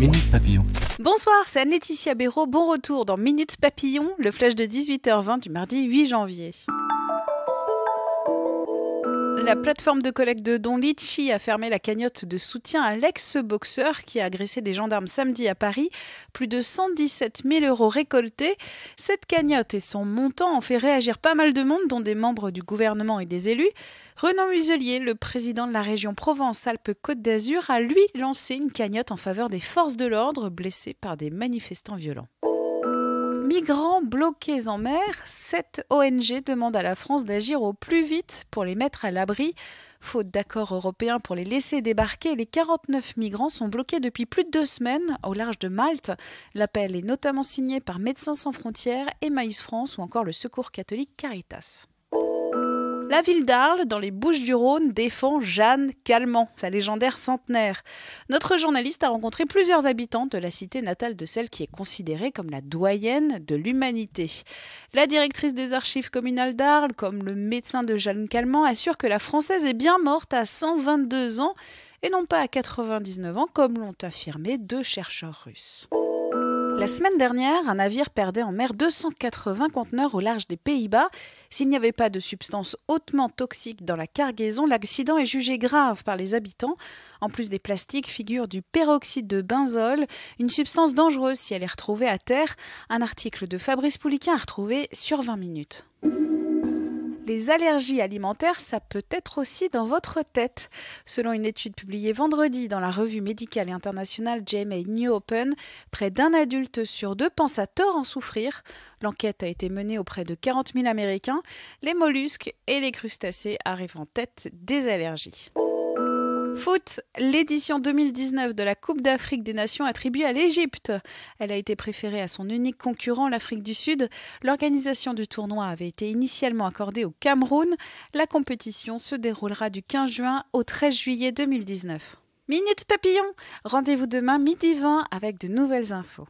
Minute Papillon. Bonsoir, c'est Anne-Laetitia Béraud. Bon retour dans Minute Papillon, le flash de 18h20 du mardi 8 janvier. La plateforme de collecte de dons Litchi a fermé la cagnotte de soutien à l'ex-boxeur qui a agressé des gendarmes samedi à Paris. Plus de 117 000 € récoltés. Cette cagnotte et son montant ont fait réagir pas mal de monde, dont des membres du gouvernement et des élus. Renan Muselier, le président de la région Provence-Alpes-Côte d'Azur, a lui lancé une cagnotte en faveur des forces de l'ordre blessées par des manifestants violents. Migrants bloqués en mer, 7 ONG demandent à la France d'agir au plus vite pour les mettre à l'abri. Faute d'accord européen pour les laisser débarquer, les 49 migrants sont bloqués depuis plus de 2 semaines au large de Malte. L'appel est notamment signé par Médecins sans frontières, Emmaüs France ou encore le Secours catholique Caritas. La ville d'Arles, dans les Bouches-du-Rhône, défend Jeanne Calment, sa légendaire centenaire. Notre journaliste a rencontré plusieurs habitants de la cité natale de celle qui est considérée comme la doyenne de l'humanité. La directrice des archives communales d'Arles, comme le médecin de Jeanne Calment, assure que la Française est bien morte à 122 ans et non pas à 99 ans, comme l'ont affirmé 2 chercheurs russes. La semaine dernière, un navire perdait en mer 280 conteneurs au large des Pays-Bas. S'il n'y avait pas de substances hautement toxiques dans la cargaison, l'accident est jugé grave par les habitants. En plus des plastiques, figure du peroxyde de benzol, une substance dangereuse si elle est retrouvée à terre. Un article de Fabrice Pouliquin à retrouver sur 20 minutes. Les allergies alimentaires, ça peut être aussi dans votre tête. Selon une étude publiée vendredi dans la revue médicale et internationale JAMA New Open, près d'un adulte sur 2 pense à tort en souffrir. L'enquête a été menée auprès de 40 000 Américains. Les mollusques et les crustacés arrivent en tête des allergies. Foot, l'édition 2019 de la Coupe d'Afrique des Nations attribuée à l'Égypte. Elle a été préférée à son unique concurrent, l'Afrique du Sud. L'organisation du tournoi avait été initialement accordée au Cameroun. La compétition se déroulera du 15 juin au 13 juillet 2019. Minute Papillon, rendez-vous demain midi 20 avec de nouvelles infos.